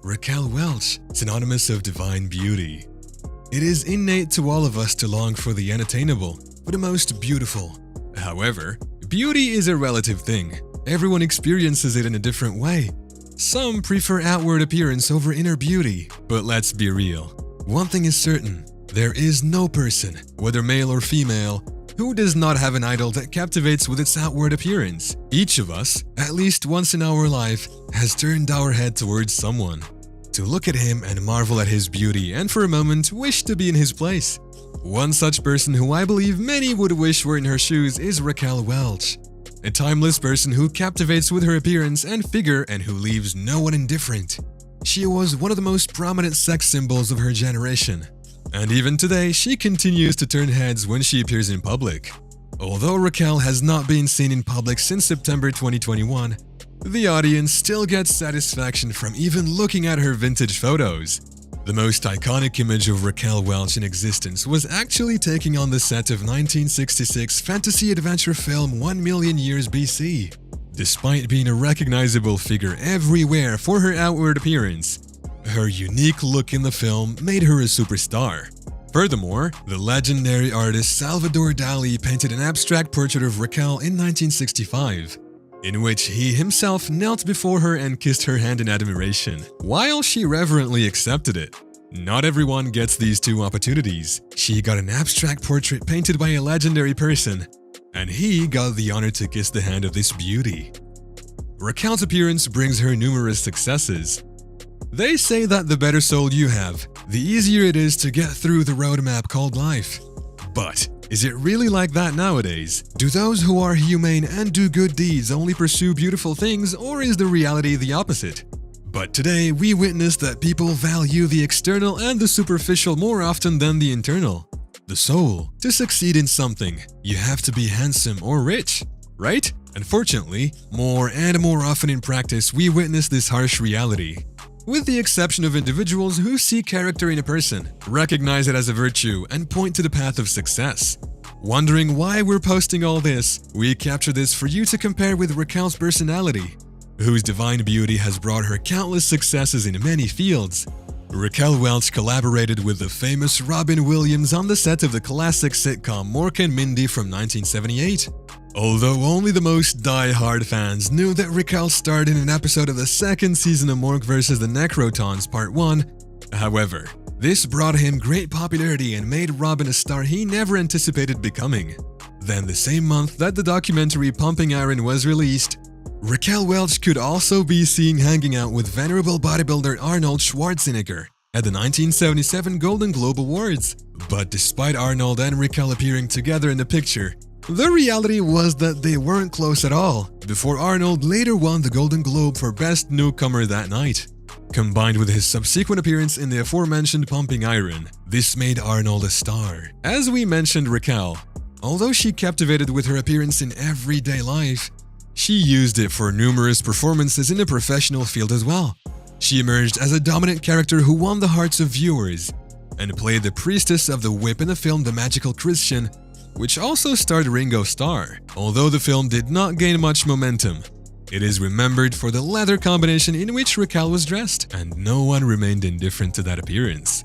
Raquel Welch, synonymous of divine beauty. It is innate to all of us to long for the unattainable, for the most beautiful. However, beauty is a relative thing. Everyone experiences it in a different way. Some prefer outward appearance over inner beauty, but let's be real. One thing is certain, there is no person, whether male or female, who does not have an idol that captivates with its outward appearance. Each of us, at least once in our life, has turned our head towards someone, to look at him and marvel at his beauty and for a moment wish to be in his place. One such person who I believe many would wish were in her shoes is Raquel Welch, a timeless person who captivates with her appearance and figure and who leaves no one indifferent. She was one of the most prominent sex symbols of her generation. And even today, she continues to turn heads when she appears in public. Although Raquel has not been seen in public since September 2021, the audience still gets satisfaction from even looking at her vintage photos. The most iconic image of Raquel Welch in existence was actually taken on the set of 1966 fantasy adventure film 1 Million Years BC. Despite being a recognizable figure everywhere for her outward appearance, her unique look in the film made her a superstar. Furthermore, the legendary artist Salvador Dali painted an abstract portrait of Raquel in 1965, in which he himself knelt before her and kissed her hand in admiration, while she reverently accepted it. Not everyone gets these two opportunities. She got an abstract portrait painted by a legendary person, and he got the honor to kiss the hand of this beauty. Raquel's appearance brings her numerous successes. They say that the better soul you have, the easier it is to get through the roadmap called life. But is it really like that nowadays? Do those who are humane and do good deeds only pursue beautiful things, or is the reality the opposite? But today, we witness that people value the external and the superficial more often than the internal. The soul. To succeed in something, you have to be handsome or rich, right? Unfortunately, more and more often in practice, we witness this harsh reality. With the exception of individuals who see character in a person, recognize it as a virtue, and point to the path of success. Wondering why we're posting all this, we capture this for you to compare with Raquel's personality, whose divine beauty has brought her countless successes in many fields. Raquel Welch collaborated with the famous Robin Williams on the set of the classic sitcom Mork and Mindy from 1978. Although only the most die-hard fans knew that Raquel starred in an episode of the second season of Mork vs. the Necrotons Part 1, however, this brought him great popularity and made Robin a star he never anticipated becoming. Then the same month that the documentary Pumping Iron was released, Raquel Welch could also be seen hanging out with venerable bodybuilder Arnold Schwarzenegger at the 1977 Golden Globe Awards. But despite Arnold and Raquel appearing together in the picture, the reality was that they weren't close at all, before Arnold later won the Golden Globe for Best Newcomer that night. Combined with his subsequent appearance in the aforementioned Pumping Iron, this made Arnold a star. As we mentioned Raquel, although she captivated with her appearance in everyday life, she used it for numerous performances in the professional field as well. She emerged as a dominant character who won the hearts of viewers, and played the priestess of the whip in the film The Magical Christian, which also starred Ringo Starr. Although the film did not gain much momentum, it is remembered for the leather combination in which Raquel was dressed, and no one remained indifferent to that appearance.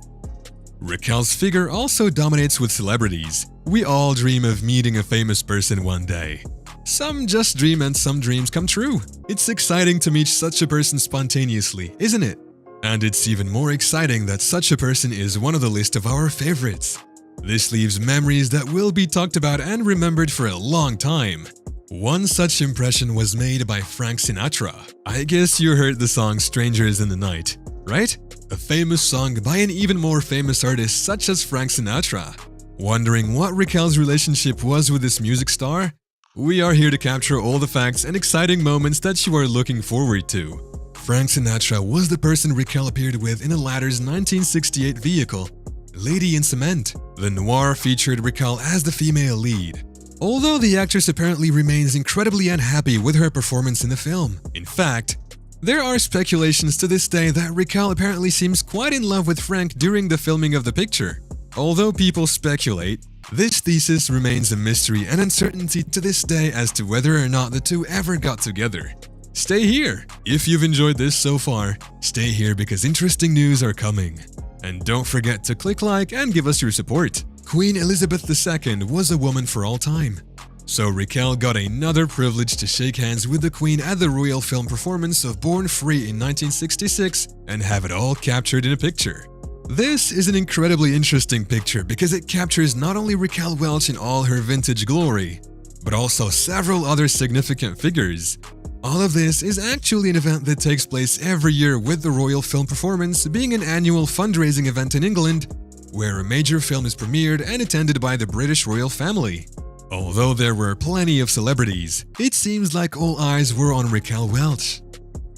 Raquel's figure also dominates with celebrities. We all dream of meeting a famous person one day. Some just dream and some dreams come true. It's exciting to meet such a person spontaneously, isn't it? And it's even more exciting that such a person is one of the list of our favorites. This leaves memories that will be talked about and remembered for a long time. One such impression was made by Frank Sinatra. I guess you heard the song Strangers in the Night, right? A famous song by an even more famous artist such as Frank Sinatra. Wondering what Raquel's relationship was with this music star? We are here to capture all the facts and exciting moments that you are looking forward to. Frank Sinatra was the person Raquel appeared with in the latter's 1968 vehicle, Lady in Cement. The noir featured Raquel as the female lead, although the actress apparently remains incredibly unhappy with her performance in the film. In fact, there are speculations to this day that Raquel apparently seems quite in love with Frank during the filming of the picture. Although people speculate, this thesis remains a mystery and uncertainty to this day as to whether or not the two ever got together. stay here. If you've enjoyed this so far, stay here because interesting news are coming. And don't forget to click like and give us your support. Queen Elizabeth II was a woman for all time. So Raquel got another privilege to shake hands with the Queen at the royal film performance of Born Free in 1966 and have it all captured in a picture. This is an incredibly interesting picture because it captures not only Raquel Welch in all her vintage glory, but also several other significant figures. All of this is actually an event that takes place every year, with the royal film performance being an annual fundraising event in England where a major film is premiered and attended by the British royal family. Although there were plenty of celebrities, it seems like all eyes were on Raquel Welch.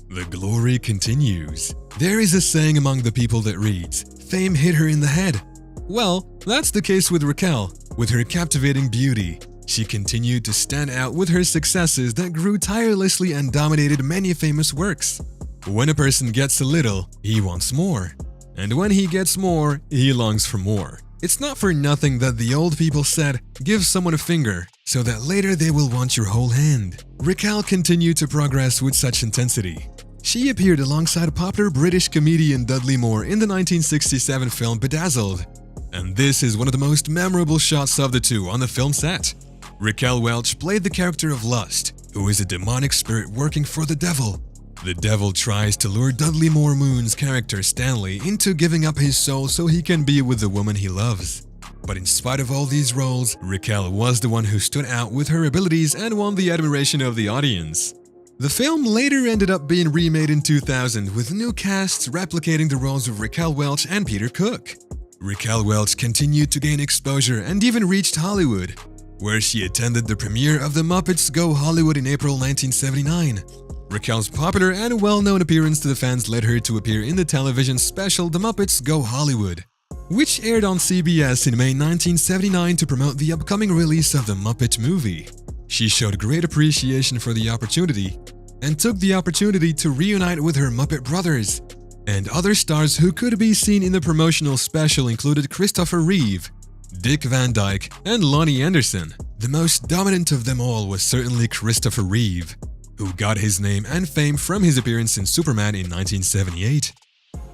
The glory continues. There is a saying among the people that reads, "Fame hit her in the head." Well, that's the case with Raquel. With her captivating beauty, she continued to stand out with her successes that grew tirelessly and dominated many famous works. When a person gets a little, he wants more. And when he gets more, he longs for more. It's not for nothing that the old people said, "Give someone a finger, so that later they will want your whole hand." Raquel continued to progress with such intensity. She appeared alongside popular British comedian Dudley Moore in the 1967 film Bedazzled. And this is one of the most memorable shots of the two on the film set. Raquel Welch played the character of Lust, who is a demonic spirit working for the devil. The devil tries to lure Dudley Moore Moon's character Stanley into giving up his soul so he can be with the woman he loves. But in spite of all these roles, Raquel was the one who stood out with her abilities and won the admiration of the audience. The film later ended up being remade in 2000 with new casts replicating the roles of Raquel Welch and Peter Cook. Raquel Welch continued to gain exposure and even reached Hollywood, where she attended the premiere of The Muppets Go Hollywood in April 1979. Raquel's popular and well-known appearance to the fans led her to appear in the television special The Muppets Go Hollywood, which aired on CBS in May 1979 to promote the upcoming release of the Muppet movie. She showed great appreciation for the opportunity and took the opportunity to reunite with her Muppet brothers. And other stars who could be seen in the promotional special included Christopher Reeve, Dick Van Dyke, and Lonnie Anderson. The most dominant of them all was certainly Christopher Reeve, who got his name and fame from his appearance in Superman in 1978.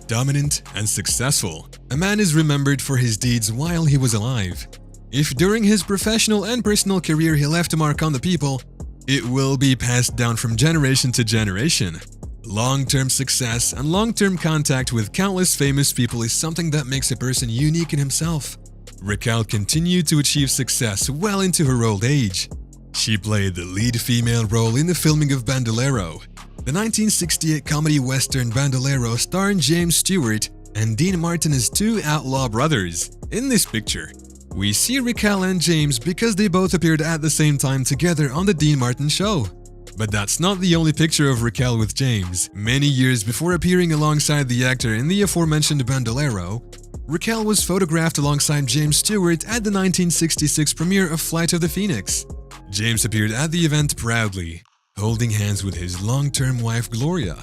Dominant and successful, a man is remembered for his deeds while he was alive. If during his professional and personal career he left a mark on the people, it will be passed down from generation to generation. Long-term success and long-term contact with countless famous people is something that makes a person unique in himself. Raquel continued to achieve success well into her old age. She played the lead female role in the filming of Bandolero, the 1968 comedy western Bandolero starring James Stewart and Dean Martin as two outlaw brothers. In this picture, we see Raquel and James because they both appeared at the same time together on the Dean Martin show. But that's not the only picture of Raquel with James. Many years before appearing alongside the actor in the aforementioned Bandolero, Raquel was photographed alongside James Stewart at the 1966 premiere of Flight of the Phoenix. James appeared at the event proudly, holding hands with his long-term wife Gloria,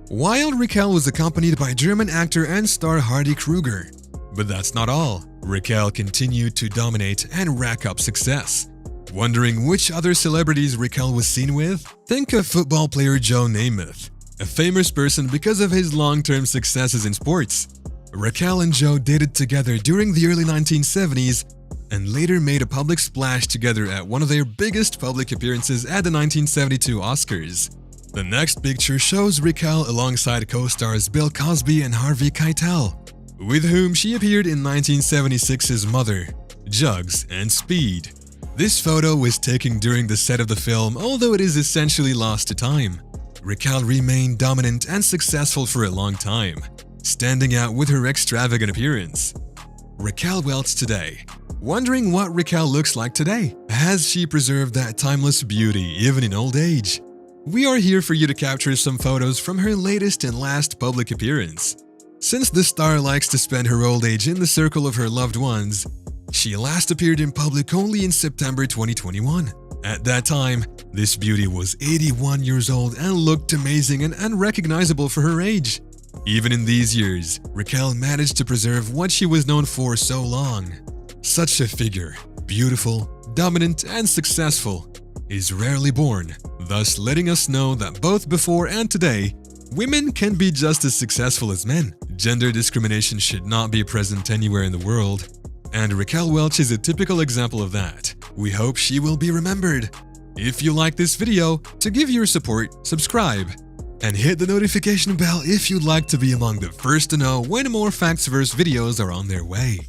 while Raquel was accompanied by German actor and star Hardy Kruger. But that's not all. Raquel continued to dominate and rack up success. Wondering which other celebrities Raquel was seen with? Think of football player Joe Namath, a famous person because of his long-term successes in sports. Raquel and Joe dated together during the early 1970s and later made a public splash together at one of their biggest public appearances at the 1972 Oscars. The next picture shows Raquel alongside co-stars Bill Cosby and Harvey Keitel, with whom she appeared in 1976's Mother, Jugs, and Speed. This photo was taken during the set of the film, although it is essentially lost to time. Raquel remained dominant and successful for a long time, standing out with her extravagant appearance. Raquel Welch today. Wondering what Raquel looks like today? Has she preserved that timeless beauty even in old age? We are here for you to capture some photos from her latest and last public appearance. Since the star likes to spend her old age in the circle of her loved ones, she last appeared in public only in September 2021. At that time, this beauty was 81 years old and looked amazing and unrecognizable for her age. Even in these years, Raquel managed to preserve what she was known for so long. Such a figure, beautiful, dominant, and successful. is rarely born, thus letting us know that both before and today, women can be just as successful as men. Gender discrimination should not be present anywhere in the world, and Raquel Welch is a typical example of that. We hope she will be remembered. If you like this video, to give your support, subscribe, and hit the notification bell if you'd like to be among the first to know when more Factsverse videos are on their way.